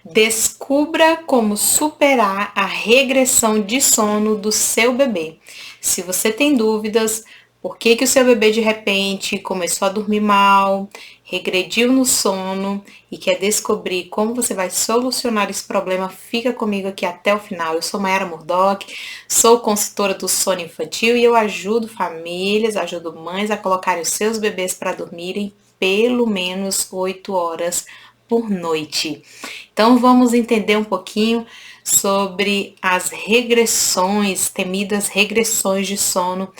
Descubra como superar a regressão de sono do seu bebê. Se você tem dúvidas, por que o seu bebê de repente começou a dormir mal, regrediu no sono e quer descobrir como você vai solucionar esse problema, fica comigo aqui até o final. Eu sou Mayara Murdock, sou consultora do sono infantil e eu ajudo famílias, ajudo mães a colocarem os seus bebês para dormirem pelo menos 8 horas por noite. Então vamos entender um pouquinho sobre as regressões, temidas regressões de sono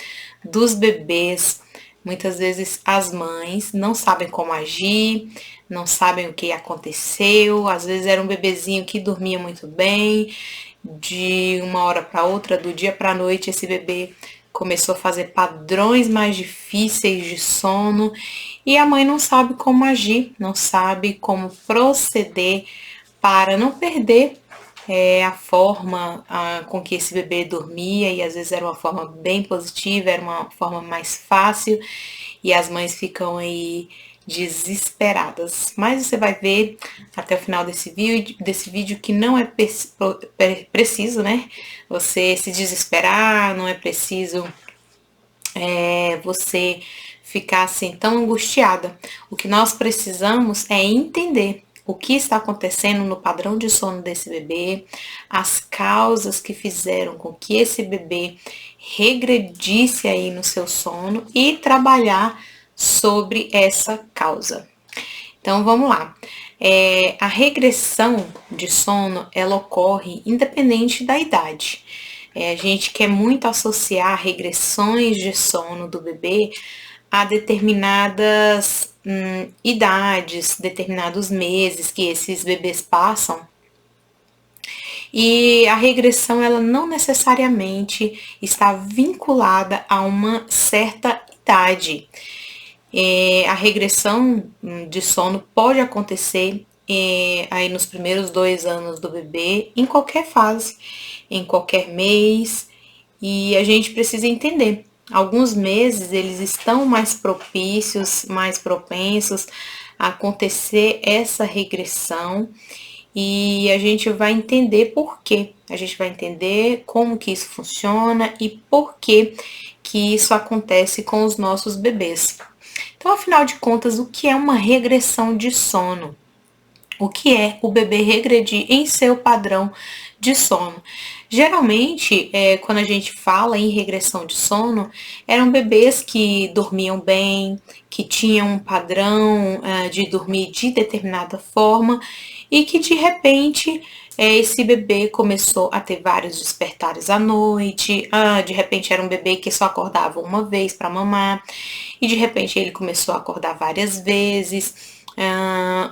dos bebês. Muitas vezes as mães não sabem como agir, não sabem o que aconteceu. Às vezes era um bebezinho que dormia muito bem, de uma hora para outra, do dia para a noite, esse bebê começou a fazer padrões mais difíceis de sono e a mãe não sabe como agir, não sabe como proceder para não perder a forma com que esse bebê dormia, e às vezes era uma forma bem positiva, era uma forma mais fácil, e as mães ficam aí desesperadas. Mas você vai ver até o final desse vídeo que não é preciso, né? Você se desesperar, não é preciso você ficar assim tão angustiada. O que nós precisamos é entender o que está acontecendo no padrão de sono desse bebê, as causas que fizeram com que esse bebê regredisse aí no seu sono e trabalhar sobre essa causa. Então vamos lá. A regressão de sono ela ocorre independente da idade. A gente quer muito associar regressões de sono do bebê a determinadas idades, determinados meses que esses bebês passam. E a regressão ela não necessariamente está vinculada a uma certa idade. A regressão de sono pode acontecer aí nos primeiros 2 anos do bebê, em qualquer fase, em qualquer mês, e a gente precisa entender. Alguns meses eles estão mais propícios, mais propensos a acontecer essa regressão, e a gente vai entender por quê. A gente vai entender como que isso funciona e por que isso acontece com os nossos bebês. Então, afinal de contas, o que é uma regressão de sono? O que é o bebê regredir em seu padrão de sono? Geralmente, quando a gente fala em regressão de sono, eram bebês que dormiam bem, que tinham um padrão de dormir de determinada forma e que de repente esse bebê começou a ter vários despertares à noite, de repente era um bebê que só acordava uma vez para mamar e de repente ele começou a acordar várias vezes.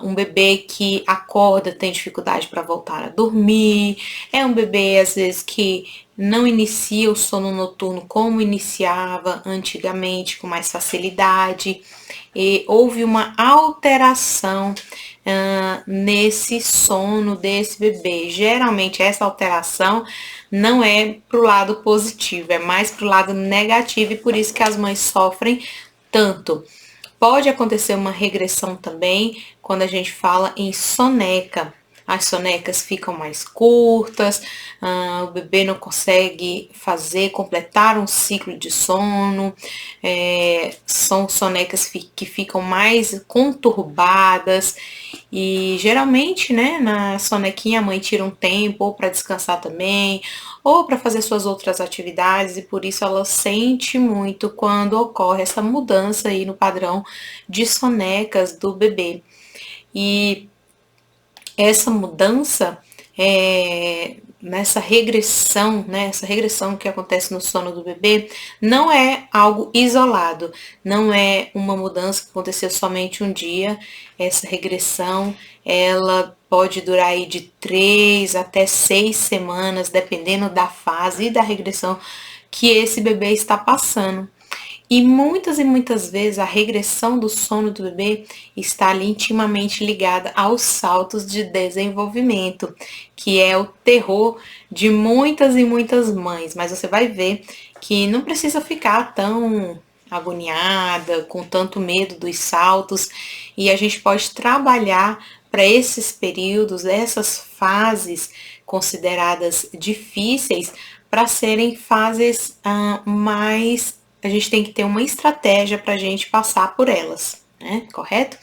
Um bebê que acorda tem dificuldade para voltar a dormir, é um bebê às vezes que não inicia o sono noturno como iniciava antigamente com mais facilidade, e houve uma alteração nesse sono desse bebê. Geralmente essa alteração não é pro lado positivo, é mais pro lado negativo, e por isso que as mães sofrem tanto. Pode acontecer uma regressão também quando a gente fala em soneca. As sonecas ficam mais curtas, o bebê não consegue completar um ciclo de sono, são sonecas que ficam mais conturbadas e geralmente, né, na sonequinha a mãe tira um tempo ou para descansar também, ou para fazer suas outras atividades, e por isso ela sente muito quando ocorre essa mudança aí no padrão de sonecas do bebê. E essa mudança, nessa regressão, né, essa regressão que acontece no sono do bebê, não é algo isolado, não é uma mudança que aconteceu somente um dia. Essa regressão, ela pode durar aí de 3 até 6 semanas, dependendo da fase e da regressão que esse bebê está passando. E muitas vezes a regressão do sono do bebê está ali intimamente ligada aos saltos de desenvolvimento, que é o terror de muitas e muitas mães. Mas você vai ver que não precisa ficar tão agoniada, com tanto medo dos saltos, e a gente pode trabalhar para esses períodos, essas fases consideradas difíceis, para serem fases mais. A gente tem que ter uma estratégia para a gente passar por elas, né? Correto?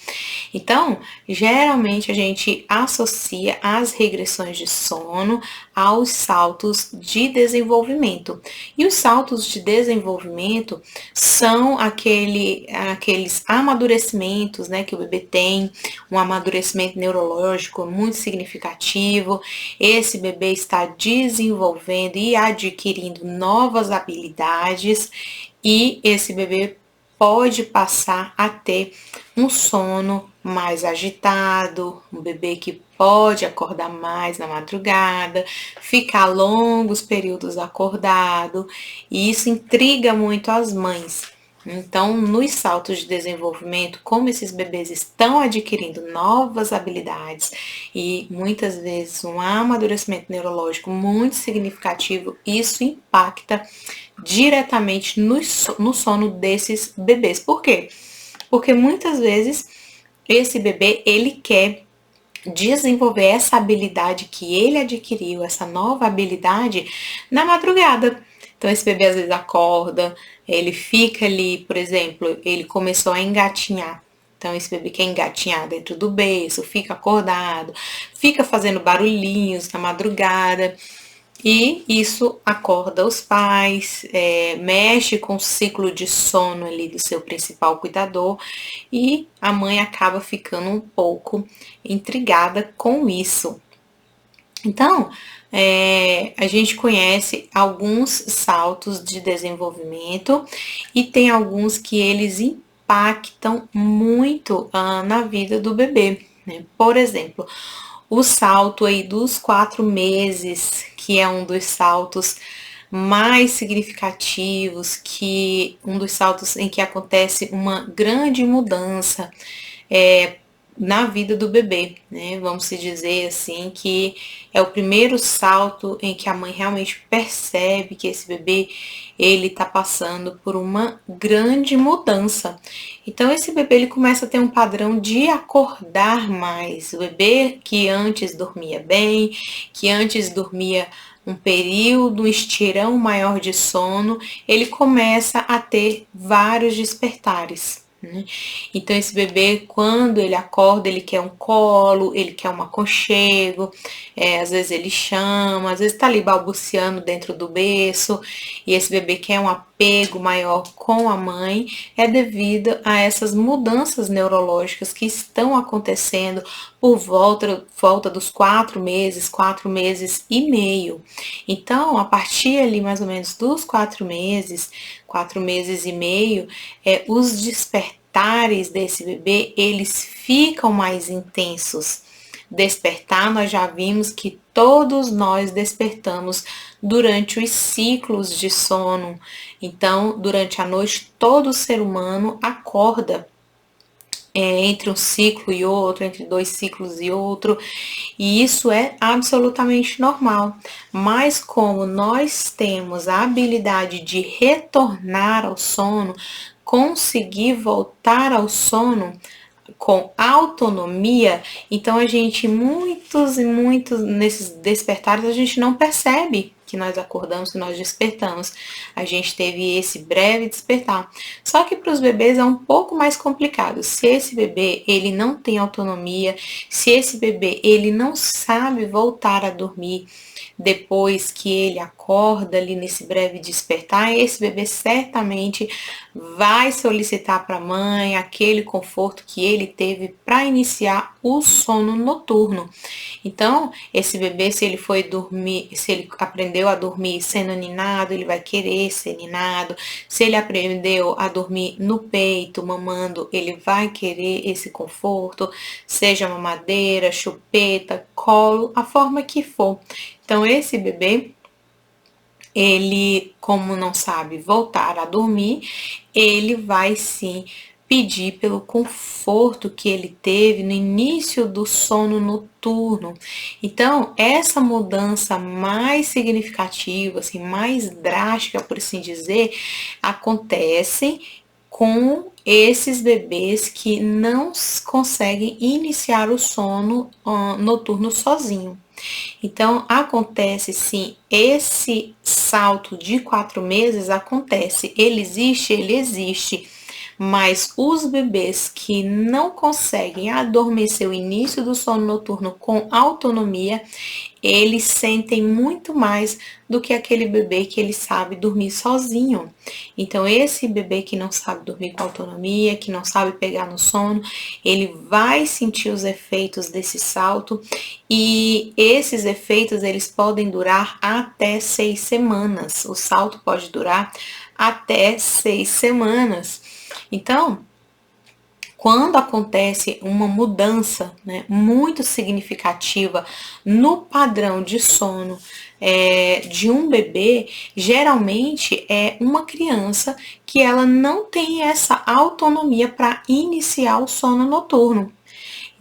Então, geralmente a gente associa as regressões de sono aos saltos de desenvolvimento. E os saltos de desenvolvimento são aqueles amadurecimentos, né, que o bebê tem, um amadurecimento neurológico muito significativo. Esse bebê está desenvolvendo e adquirindo novas habilidades e esse bebê pode passar a ter um sono mais agitado, um bebê que pode acordar mais na madrugada, ficar longos períodos acordado, e isso intriga muito as mães. Então, nos saltos de desenvolvimento, como esses bebês estão adquirindo novas habilidades e muitas vezes um amadurecimento neurológico muito significativo, isso impacta diretamente no sono desses bebês. Por quê? Porque muitas vezes esse bebê, ele quer desenvolver essa habilidade que ele adquiriu, essa nova habilidade, na madrugada. Então, esse bebê às vezes acorda, ele fica ali, por exemplo, ele começou a engatinhar. Então, esse bebê quer engatinhar dentro do berço, fica acordado, fica fazendo barulhinhos na madrugada. E isso acorda os pais, mexe com o ciclo de sono ali do seu principal cuidador e a mãe acaba ficando um pouco intrigada com isso. Então, a gente conhece alguns saltos de desenvolvimento e tem alguns que eles impactam muito na vida do bebê, né? Por exemplo, o salto aí dos 4 meses, que é um dos saltos mais significativos, que um dos saltos em que acontece uma grande mudança na vida do bebê, né? Vamos se dizer assim que é o primeiro salto em que a mãe realmente percebe que esse bebê ele está passando por uma grande mudança. Então esse bebê ele começa a ter um padrão de acordar mais. O bebê que antes dormia bem, que antes dormia um período, um estirão maior de sono, ele começa a ter vários despertares. Então esse bebê, quando ele acorda, ele quer um colo, ele quer um aconchego, às vezes ele chama, às vezes tá ali balbuciando dentro do berço, e esse bebê quer um apego maior com a mãe, é devido a essas mudanças neurológicas que estão acontecendo por volta dos 4 meses e meio. Então, a partir ali mais ou menos dos 4 meses e meio, os despertares desse bebê, eles ficam mais intensos. Despertar, nós já vimos que todos nós despertamos durante os ciclos de sono. Então, durante a noite, todo ser humano acorda entre um ciclo e outro, entre 2 ciclos e outro, e isso é absolutamente normal. Mas como nós temos a habilidade de retornar ao sono, conseguir voltar ao sono com autonomia, então a gente, muitos e muitos nesses despertares, a gente não percebe que nós acordamos, que nós despertamos. A gente teve esse breve despertar. Só que para os bebês é um pouco mais complicado. Se esse bebê ele não tem autonomia, se esse bebê ele não sabe voltar a dormir depois que ele acorda ali nesse breve despertar, esse bebê certamente vai solicitar para a mãe aquele conforto que ele teve para iniciar o sono noturno. Então, esse bebê, se ele foi dormir, se ele aprendeu a dormir sendo ninado, ele vai querer ser ninado. Se ele aprendeu a dormir no peito, mamando, ele vai querer esse conforto, seja mamadeira, chupeta, colo, a forma que for. Então, esse bebê, ele, como não sabe voltar a dormir, ele vai sim pedir pelo conforto que ele teve no início do sono noturno. Então, essa mudança mais significativa, assim, mais drástica, por assim dizer, acontece com esses bebês que não conseguem iniciar o sono noturno sozinho. Então, acontece sim, esse salto de 4 meses acontece, ele existe, mas os bebês que não conseguem adormecer o início do sono noturno com autonomia, eles sentem muito mais do que aquele bebê que ele sabe dormir sozinho. Então, esse bebê que não sabe dormir com autonomia, que não sabe pegar no sono, ele vai sentir os efeitos desse salto, e esses efeitos eles podem durar até 6 semanas. O salto pode durar até 6 semanas. Então, quando acontece uma mudança, né, muito significativa no padrão de sono de um bebê, geralmente é uma criança que ela não tem essa autonomia para iniciar o sono noturno.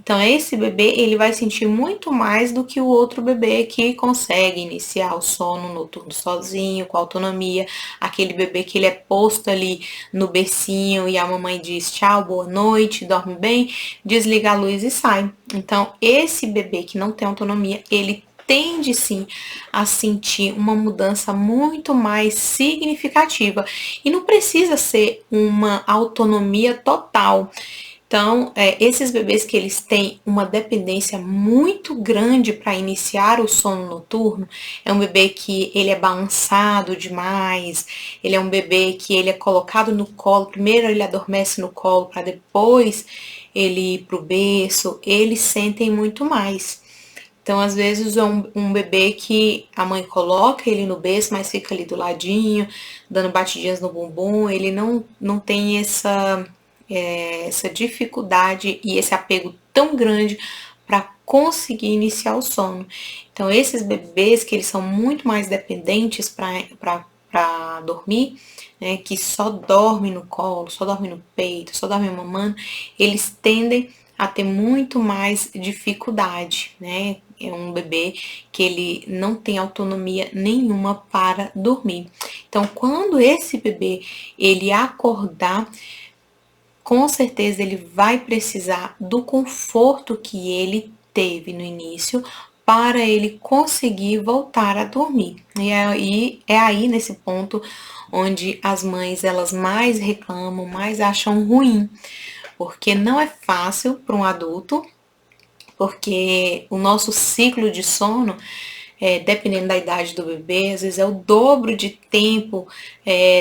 Então, esse bebê, ele vai sentir muito mais do que o outro bebê que consegue iniciar o sono noturno sozinho, com autonomia. Aquele bebê que ele é posto ali no bercinho e a mamãe diz tchau, boa noite, dorme bem, desliga a luz e sai. Então, esse bebê que não tem autonomia, ele tende sim a sentir uma mudança muito mais significativa. E não precisa ser uma autonomia total. Então, esses bebês que eles têm uma dependência muito grande para iniciar o sono noturno, é um bebê que ele é balançado demais, ele é um bebê que ele é colocado no colo, primeiro ele adormece no colo para depois ele ir pro berço, eles sentem muito mais. Então, às vezes, é um bebê que a mãe coloca ele no berço, mas fica ali do ladinho, dando batidinhas no bumbum, ele não tem essa dificuldade e esse apego tão grande para conseguir iniciar o sono. Então, esses bebês que eles são muito mais dependentes para dormir, né, que só dorme no colo, só dorme no peito, só dorme mamando, eles tendem a ter muito mais dificuldade, né? É um bebê que ele não tem autonomia nenhuma para dormir. Então, quando esse bebê ele acordar, com certeza ele vai precisar do conforto que ele teve no início para ele conseguir voltar a dormir. E é aí nesse ponto onde as mães elas mais reclamam, mais acham ruim, porque não é fácil para um adulto, porque o nosso ciclo de sono, dependendo da idade do bebê, às vezes é o dobro de tempo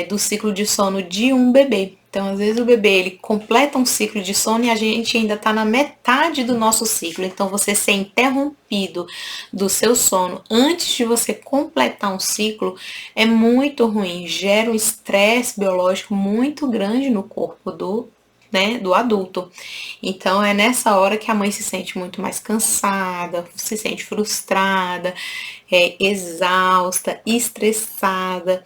do ciclo de sono de um bebê. Então, às vezes o bebê ele completa um ciclo de sono e a gente ainda está na metade do nosso ciclo. Então, você ser interrompido do seu sono antes de você completar um ciclo é muito ruim, gera um estresse biológico muito grande no corpo do adulto. Então é nessa hora que a mãe se sente muito mais cansada, se sente frustrada, exausta, estressada.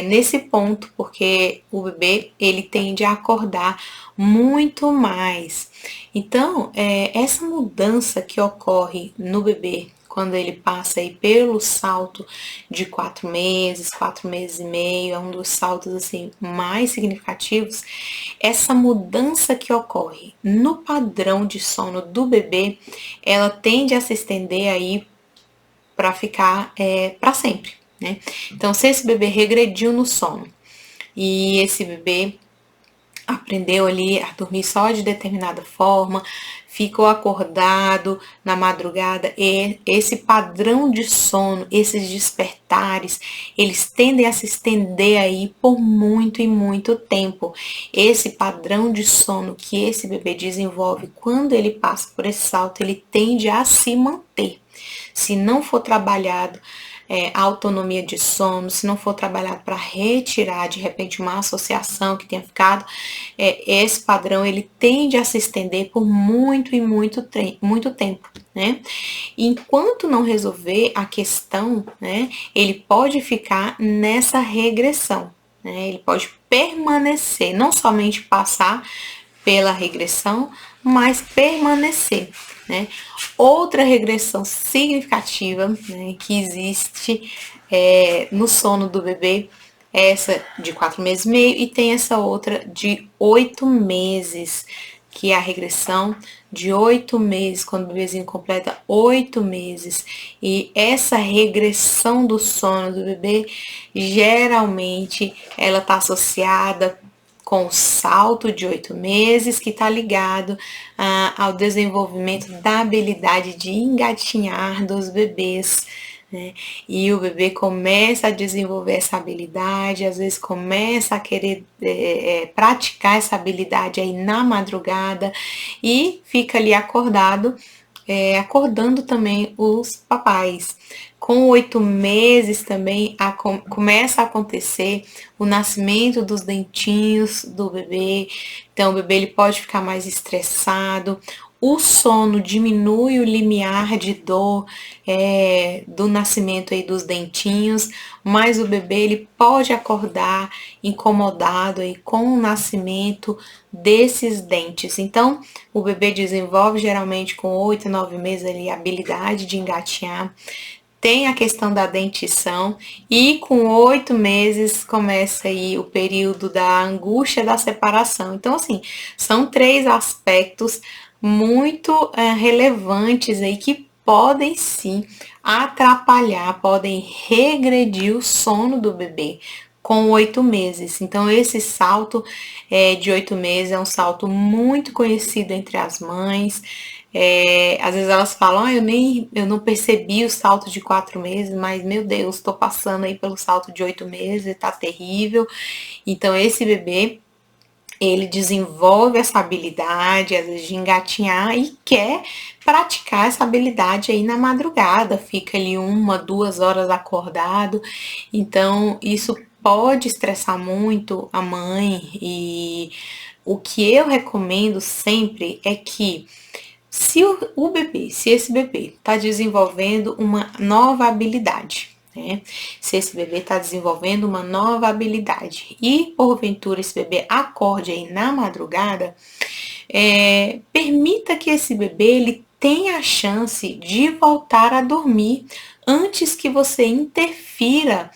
Nesse ponto, porque o bebê ele tende a acordar muito mais. Então, essa mudança que ocorre no bebê quando ele passa aí pelo salto de 4 meses e meio, é um dos saltos assim mais significativos. Essa mudança que ocorre no padrão de sono do bebê, ela tende a se estender aí para ficar para sempre, né? Então, se esse bebê regrediu no sono e esse bebê aprendeu ali a dormir só de determinada forma, ficou acordado na madrugada, e esse padrão de sono, esses despertares, eles tendem a se estender aí por muito e muito tempo. Esse padrão de sono que esse bebê desenvolve quando ele passa por esse salto, ele tende a se manter. Se não for trabalhado a autonomia de sono, se não for trabalhado para retirar de repente uma associação que tenha ficado, esse padrão ele tende a se estender por muito e muito tempo, né? Enquanto não resolver a questão, né, ele pode ficar nessa regressão, né? Ele pode permanecer, não somente passar pela regressão, mas permanecer, né? Outra regressão significativa, né, que existe no sono do bebê essa de 4 meses e meio e tem essa outra de 8 meses, que é a regressão de 8 meses, quando o bebezinho completa 8 meses. E essa regressão do sono do bebê, geralmente, ela está associada com o salto de 8 meses, que está ligado ao desenvolvimento da habilidade de engatinhar dos bebês, né? E o bebê começa a desenvolver essa habilidade, às vezes começa a querer praticar essa habilidade aí na madrugada e fica ali acordado, acordando também os papais. Com 8 meses também começa a acontecer o nascimento dos dentinhos do bebê, então o bebê ele pode ficar mais estressado, o sono diminui o limiar de dor do nascimento aí dos dentinhos, mas o bebê ele pode acordar incomodado aí com o nascimento desses dentes. Então, o bebê desenvolve geralmente com 8, 9 meses ali a habilidade de engatinhar. Tem a questão da dentição e com 8 meses começa aí o período da angústia da separação. Então, assim, são 3 aspectos muito relevantes aí que podem sim atrapalhar, podem regredir o sono do bebê com 8 meses. Então, esse salto de 8 meses é um salto muito conhecido entre as mães. Às vezes elas falam, eu não percebi o salto de 4 meses, mas meu Deus, estou passando aí pelo salto de 8 meses, tá terrível. Então, esse bebê ele desenvolve essa habilidade, às vezes, de engatinhar e quer praticar essa habilidade aí na madrugada, fica ali 1, 2 horas acordado, então isso pode estressar muito a mãe. E o que eu recomendo sempre é que se esse bebê está desenvolvendo uma nova habilidade, né? Se esse bebê está desenvolvendo uma nova habilidade e porventura esse bebê acorde aí na madrugada, permita que esse bebê ele tenha a chance de voltar a dormir antes que você interfira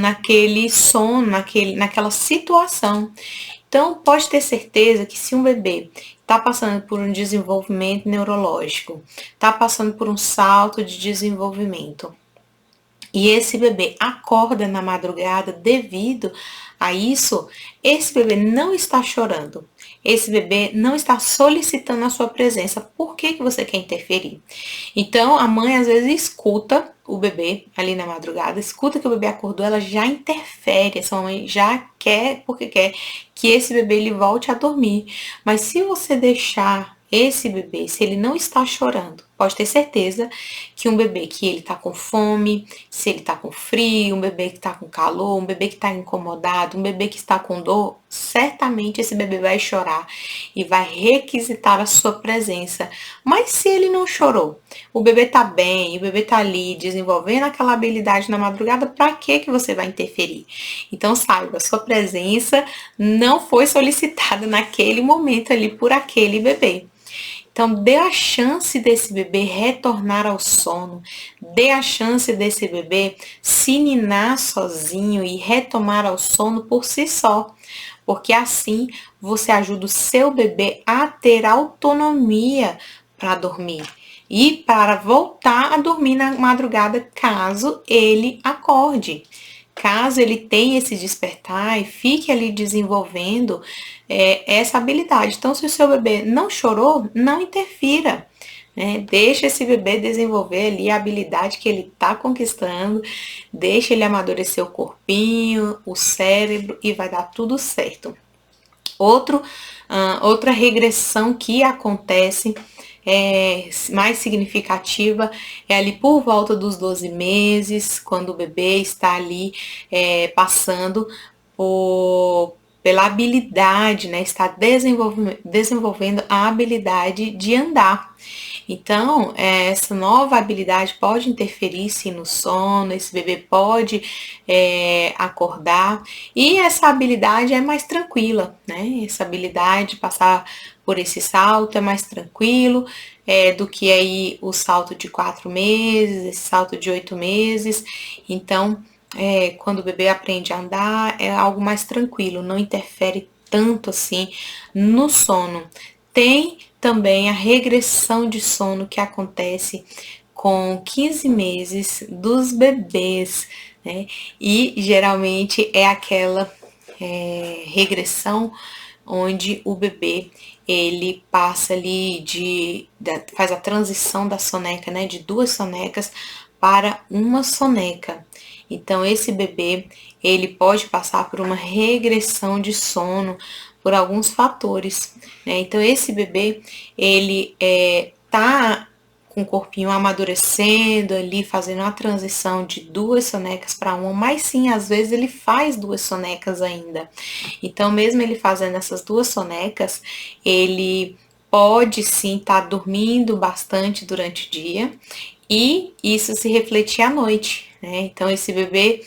naquele sono, naquela situação. Então, pode ter certeza que se um bebê está passando por um desenvolvimento neurológico, está passando por um salto de desenvolvimento, e esse bebê acorda na madrugada devido a isso, esse bebê não está chorando. Esse bebê não está solicitando a sua presença. Por que você quer interferir? Então, a mãe às vezes escuta o bebê ali na madrugada, escuta que o bebê acordou, ela já interfere. Essa mãe já quer, porque quer que esse bebê ele volte a dormir. Mas se você deixar esse bebê, se ele não está chorando, pode ter certeza que um bebê que ele tá com fome, se ele tá com frio, um bebê que tá com calor, um bebê que tá incomodado, um bebê que está com dor, certamente esse bebê vai chorar e vai requisitar a sua presença. Mas se ele não chorou, o bebê tá bem, o bebê tá ali desenvolvendo aquela habilidade na madrugada, para que você vai interferir? Então saiba, a sua presença não foi solicitada naquele momento ali por aquele bebê. Então, dê a chance desse bebê retornar ao sono, dê a chance desse bebê se ninar sozinho e retomar ao sono por si só, porque assim você ajuda o seu bebê a ter autonomia para dormir e para voltar a dormir na madrugada caso ele acorde. Caso ele tenha esse despertar e fique ali desenvolvendo essa habilidade. Então, se o seu bebê não chorou, não interfira, né? Deixa esse bebê desenvolver ali a habilidade que ele está conquistando, deixa ele amadurecer o corpinho, o cérebro e vai dar tudo certo. Outra regressão que acontece mais significativa é ali por volta dos 12 meses, quando o bebê está ali passando pela habilidade, né? Está desenvolvendo a habilidade de andar. Então, essa nova habilidade pode interferir sim no sono, esse bebê pode acordar, e essa habilidade é mais tranquila, né? Essa habilidade de passar por esse salto é mais tranquilo do que aí o salto de 4 meses, esse salto de 8 meses. Então, quando o bebê aprende a andar, é algo mais tranquilo, não interfere tanto assim no sono. Tem também a regressão de sono que acontece com 15 meses dos bebês, né? E geralmente é aquela regressão onde o bebê ele passa ali faz a transição da soneca, né, de duas sonecas para uma soneca. Então esse bebê ele pode passar por uma regressão de sono por alguns fatores, né? Então esse bebê ele tá com o corpinho amadurecendo ali, fazendo a transição de duas sonecas para uma, mas sim, às vezes ele faz duas sonecas ainda. Então, mesmo ele fazendo essas duas sonecas, ele pode sim estar dormindo bastante durante o dia e isso se refletir à noite, né? Então, esse bebê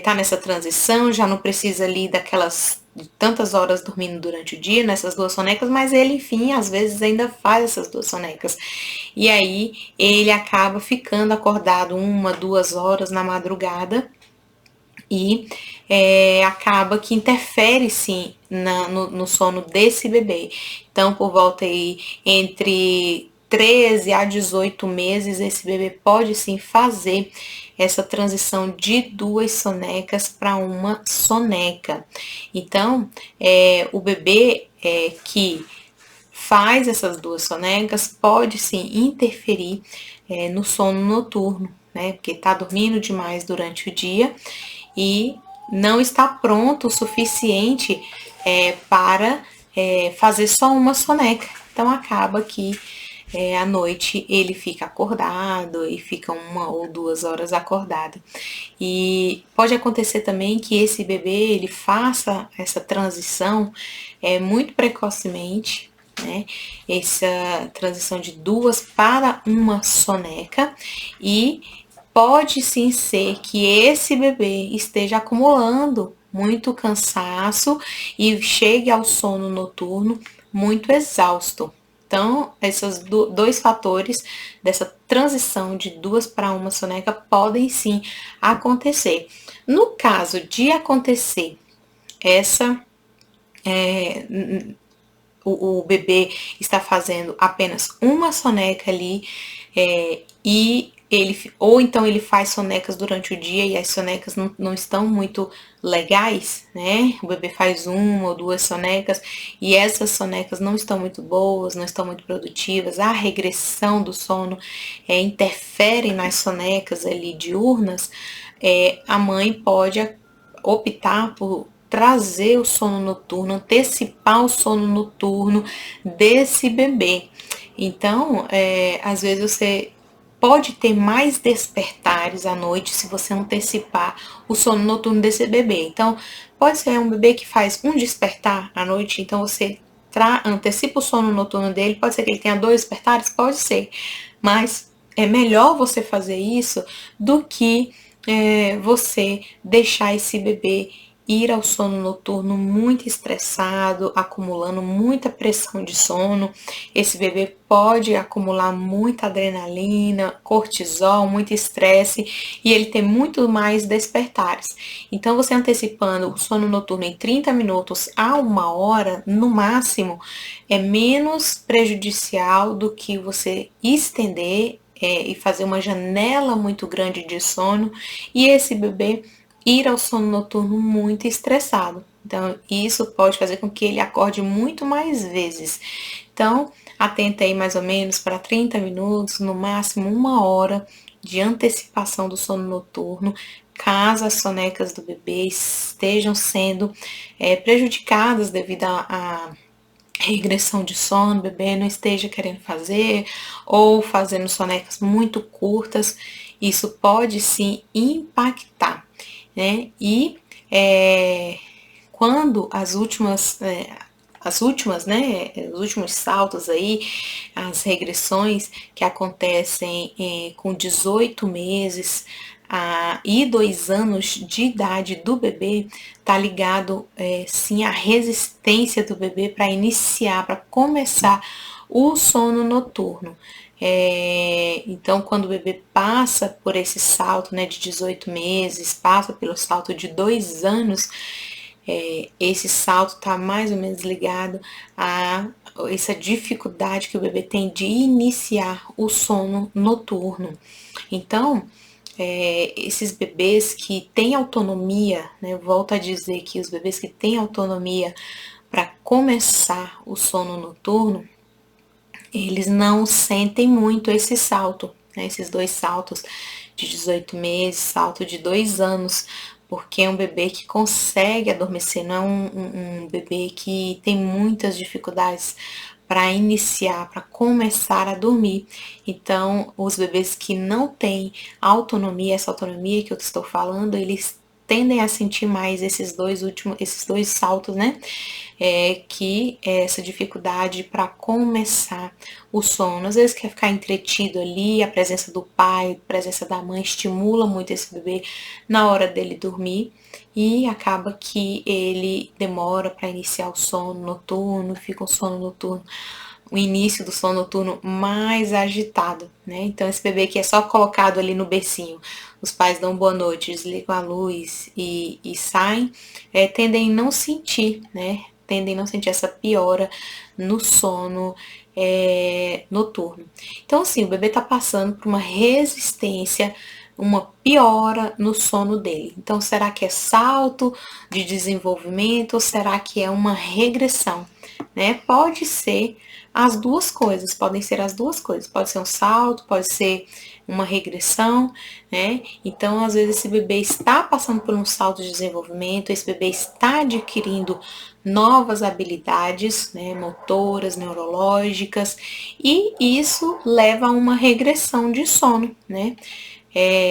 tá nessa transição, já não precisa ali daquelas de tantas horas dormindo durante o dia nessas duas sonecas, mas ele, enfim, às vezes ainda faz essas duas sonecas. E aí ele acaba ficando acordado 1, 2 horas na madrugada e acaba que interfere sim no sono desse bebê. Então, por volta aí entre 13 a 18 meses, esse bebê pode sim fazer essa transição de duas sonecas para uma soneca. Então, o bebê que faz essas duas sonecas pode sim interferir no sono noturno, né? Porque está dormindo demais durante o dia e não está pronto o suficiente para fazer só uma soneca. Então acaba que à noite ele fica acordado e fica 1 ou 2 horas acordado. E pode acontecer também que esse bebê ele faça essa transição muito precocemente, né? Essa transição de duas para uma soneca e pode sim ser que esse bebê esteja acumulando muito cansaço e chegue ao sono noturno muito exausto. Então, esses dois fatores dessa transição de duas para uma soneca podem sim acontecer. No caso de acontecer essa o bebê está fazendo apenas uma soneca ali e ele ou então ele faz sonecas durante o dia e as sonecas não estão muito legais, né? O bebê faz 1 ou 2 sonecas e essas sonecas não estão muito boas, não estão muito produtivas, a regressão do sono interfere nas sonecas ali diurnas, a mãe pode optar por trazer o sono noturno, antecipar o sono noturno desse bebê. Então, às vezes você pode ter mais despertares à noite se você antecipar o sono noturno desse bebê. Então, pode ser um bebê que faz um despertar à noite, então você antecipa o sono noturno dele, pode ser que ele tenha 2 despertares, pode ser, mas é melhor você fazer isso do que você deixar esse bebê ir ao sono noturno muito estressado, acumulando muita pressão de sono. Esse bebê pode acumular muita adrenalina, cortisol, muito estresse e ele tem muito mais despertares. Então, você antecipando o sono noturno em 30 minutos a 1 hora, no máximo, é menos prejudicial do que você estender e fazer uma janela muito grande de sono e esse bebê ir ao sono noturno muito estressado. Então, isso pode fazer com que ele acorde muito mais vezes. Então, atenta aí mais ou menos para 30 minutos, no máximo 1 hora de antecipação do sono noturno, caso as sonecas do bebê estejam sendo prejudicadas devido a regressão de sono, o bebê não esteja querendo fazer ou fazendo sonecas muito curtas, isso pode sim impactar, né? E quando né, os últimos saltos aí, as regressões que acontecem com 18 meses e 2 anos de idade do bebê, tá ligado sim à resistência do bebê para iniciar, para começar o sono noturno. Então, quando o bebê passa por esse salto, né, de 18 meses, passa pelo salto de 2 anos, esse salto está mais ou menos ligado a essa dificuldade que o bebê tem de iniciar o sono noturno. Então, esses bebês que têm autonomia, né, volto a dizer que os bebês que têm autonomia para começar o sono noturno, eles não sentem muito esse salto, né, esses 2 saltos de 18 meses, salto de 2 anos, porque é um bebê que consegue adormecer, não é um bebê que tem muitas dificuldades para iniciar, para começar a dormir. Então, os bebês que não têm autonomia, essa autonomia que eu estou falando, eles tendem a sentir mais esses dois saltos, né? Que é essa dificuldade para começar o sono. Às vezes quer ficar entretido ali, a presença do pai, a presença da mãe estimula muito esse bebê na hora dele dormir e acaba que ele demora para iniciar o sono noturno, fica um sono noturno, o início do sono noturno mais agitado, né? Então esse bebê que é só colocado ali no bercinho, os pais dão boa noite, desligam a luz e saem, tendem a não sentir, né? Tendem a não sentir essa piora no sono noturno. Então, assim, o bebê tá passando por uma resistência, uma piora no sono dele. Então, será que é salto de desenvolvimento ou será que é uma regressão? Né? Pode ser as duas coisas, podem ser as duas coisas. Pode ser um salto, pode ser uma regressão, né? Então, às vezes, esse bebê está passando por um salto de desenvolvimento, esse bebê está adquirindo novas habilidades, né, motoras, neurológicas, e isso leva a uma regressão de sono, né?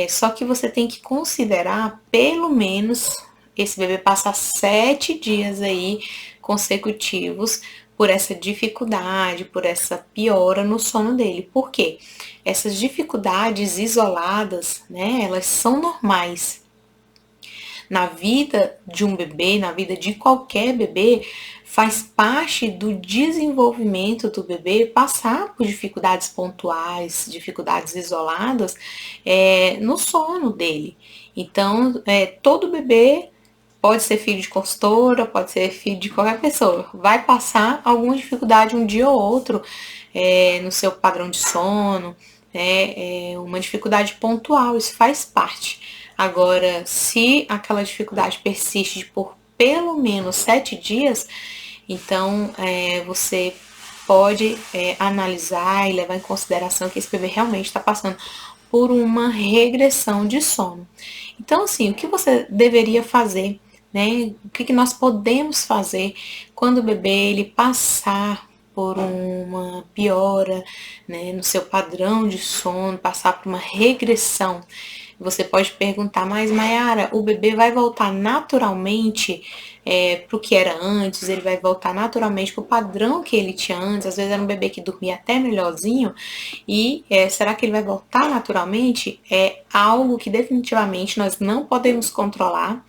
Só que você tem que considerar, pelo menos, esse bebê passar 7 dias aí consecutivos por essa dificuldade, por essa piora no sono dele. Por quê? Essas dificuldades isoladas, né, elas são normais. Na vida de um bebê, na vida de qualquer bebê, faz parte do desenvolvimento do bebê passar por dificuldades pontuais, dificuldades isoladas no sono dele. Então, todo bebê pode ser filho de consultora, pode ser filho de qualquer pessoa, vai passar alguma dificuldade um dia ou outro no seu padrão de sono, uma dificuldade pontual, isso faz parte. Agora, se aquela dificuldade persiste por pelo menos 7 dias, então você pode analisar e levar em consideração que esse bebê realmente está passando por uma regressão de sono. Então, assim, o que você deveria fazer, né? O que nós podemos fazer quando o bebê ele passar por uma piora, né, no seu padrão de sono, passar por uma regressão? Você pode perguntar, mas Mayara, o bebê vai voltar naturalmente para o que era antes? Ele vai voltar naturalmente para o padrão que ele tinha antes? Às vezes era um bebê que dormia até melhorzinho. E será que ele vai voltar naturalmente? É algo que definitivamente nós não podemos controlar.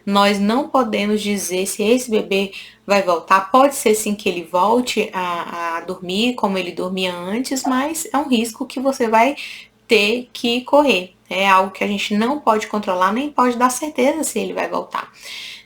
Nós não podemos dizer se esse bebê vai voltar. Pode ser sim que ele volte a dormir como ele dormia antes, mas é um risco que você vai ter que correr. É algo que a gente não pode controlar, nem pode dar certeza se ele vai voltar.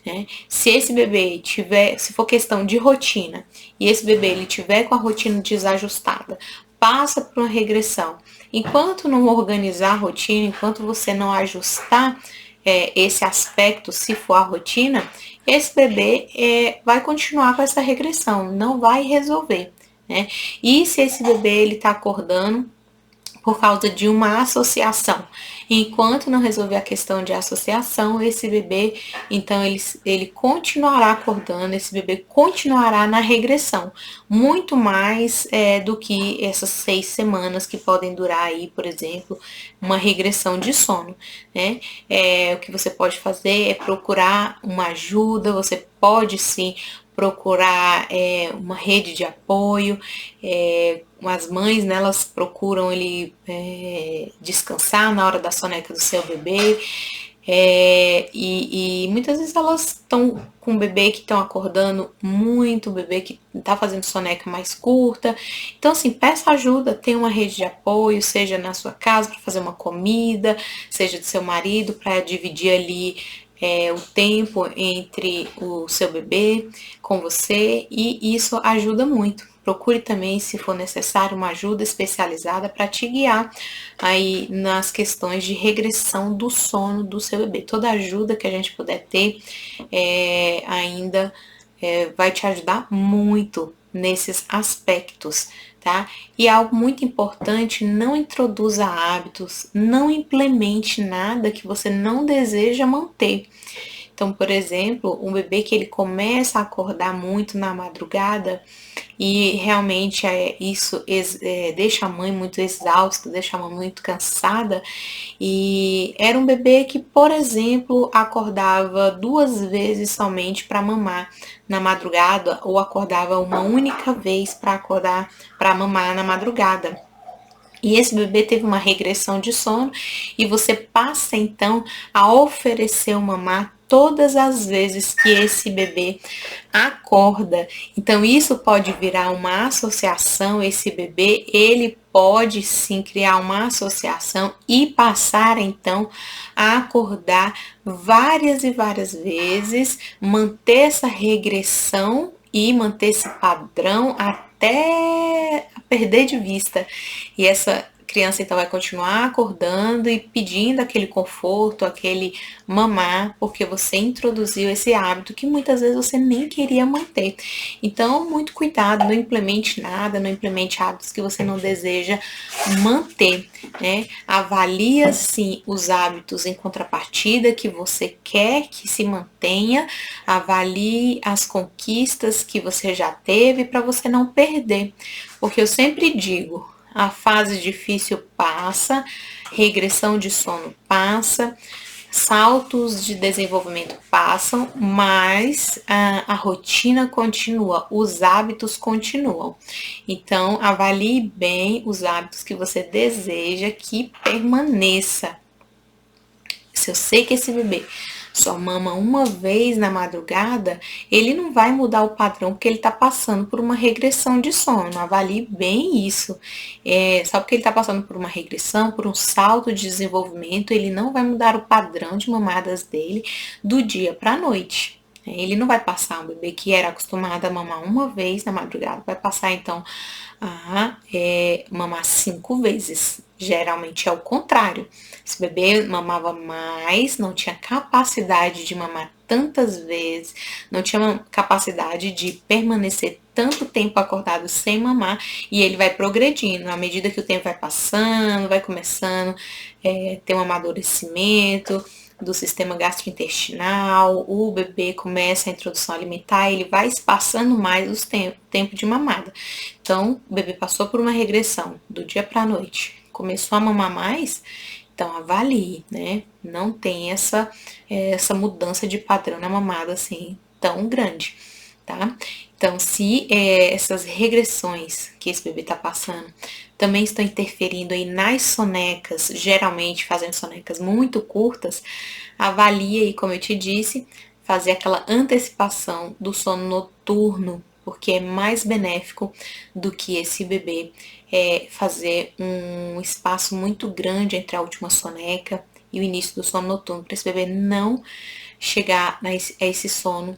Né? Se esse bebê tiver, se for questão de rotina, e esse bebê ele tiver com a rotina desajustada, passa por uma regressão. Enquanto não organizar a rotina, enquanto você não ajustar esse aspecto, se for a rotina, esse bebê vai continuar com essa regressão, não vai resolver. Né? E se esse bebê ele está acordando por causa de uma associação. Enquanto não resolver a questão de associação, esse bebê, então ele continuará acordando, esse bebê continuará na regressão, muito mais do que essas 6 semanas que podem durar aí, por exemplo, uma regressão de sono, né? O que você pode fazer é procurar uma ajuda, você pode sim procurar uma rede de apoio, as mães, né, elas procuram ele descansar na hora da soneca do seu bebê, E muitas vezes elas estão com um bebê que estão acordando muito, um bebê que está fazendo soneca mais curta. Então, assim, peça ajuda, tenha uma rede de apoio, seja na sua casa para fazer uma comida, seja do seu marido para dividir ali o tempo entre o seu bebê com você, e isso ajuda muito. Procure também, se for necessário, uma ajuda especializada para te guiar aí nas questões de regressão do sono do seu bebê. Toda ajuda que a gente puder ter ainda vai te ajudar muito nesses aspectos, tá? E algo muito importante, não introduza hábitos, não implemente nada que você não deseja manter. Então, por exemplo, um bebê que ele começa a acordar muito na madrugada e realmente isso deixa a mãe muito exausta, deixa a mãe muito cansada. E era um bebê que, por exemplo, acordava 2 vezes somente para mamar na madrugada, ou acordava uma única vez para acordar para mamar na madrugada. E esse bebê teve uma regressão de sono e você passa então a oferecer o mamar todas as vezes que esse bebê acorda. Então isso pode virar uma associação, esse bebê, ele pode sim criar uma associação e passar então a acordar várias e várias vezes, manter essa regressão e manter esse padrão até perder de vista. E essa criança então vai continuar acordando e pedindo aquele conforto, aquele mamar, porque você introduziu esse hábito que muitas vezes você nem queria manter. Então, muito cuidado, não implemente nada, não implemente hábitos que você não deseja manter, né? Avalia sim os hábitos em contrapartida que você quer que se mantenha, avalie as conquistas que você já teve para você não perder. Porque eu sempre digo, a fase difícil passa, regressão de sono passa, saltos de desenvolvimento passam, mas a rotina continua, os hábitos continuam. Então, avalie bem os hábitos que você deseja que permaneça. Se eu sei que esse bebê só mama uma vez na madrugada, ele não vai mudar o padrão porque ele está passando por uma regressão de sono. Avalie bem isso. Só porque ele está passando por uma regressão, por um salto de desenvolvimento, ele não vai mudar o padrão de mamadas dele do dia para a noite. Ele não vai passar, um bebê que era acostumado a mamar uma vez na madrugada, vai passar então a mamar 5 vezes. Geralmente é o contrário. Esse bebê mamava mais, não tinha capacidade de mamar tantas vezes, não tinha capacidade de permanecer tanto tempo acordado sem mamar, e ele vai progredindo. À medida que o tempo vai passando, vai começando ter um amadurecimento do sistema gastrointestinal, o bebê começa a introdução alimentar, ele vai espaçando mais o tempo de mamada. Então, o bebê passou por uma regressão do dia para a noite, começou a mamar mais, então avalie, né? Não tem essa mudança de padrão na mamada assim tão grande, tá? Então, se essas regressões que esse bebê tá passando também estão interferindo aí nas sonecas, geralmente fazendo sonecas muito curtas, avalie aí, como eu te disse, fazer aquela antecipação do sono noturno, porque é mais benéfico do que esse bebê fazer um espaço muito grande entre a última soneca e o início do sono noturno, para esse bebê não chegar a esse sono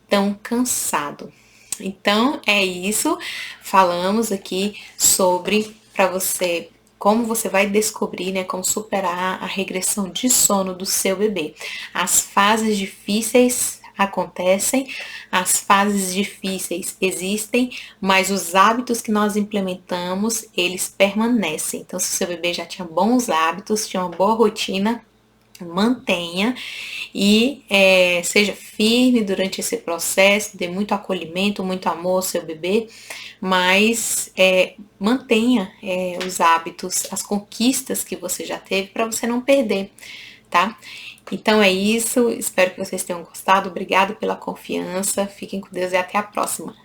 tão cansado. Então é isso, falamos aqui sobre para você como você vai descobrir, né, como superar a regressão de sono do seu bebê. As fases difíceis acontecem, as fases difíceis existem, mas os hábitos que nós implementamos, eles permanecem. Então, se o seu bebê já tinha bons hábitos, tinha uma boa rotina, mantenha e seja firme durante esse processo, dê muito acolhimento, muito amor ao seu bebê, mas mantenha os hábitos, as conquistas que você já teve para você não perder, tá? Então é isso, espero que vocês tenham gostado, obrigado pela confiança, fiquem com Deus e até a próxima.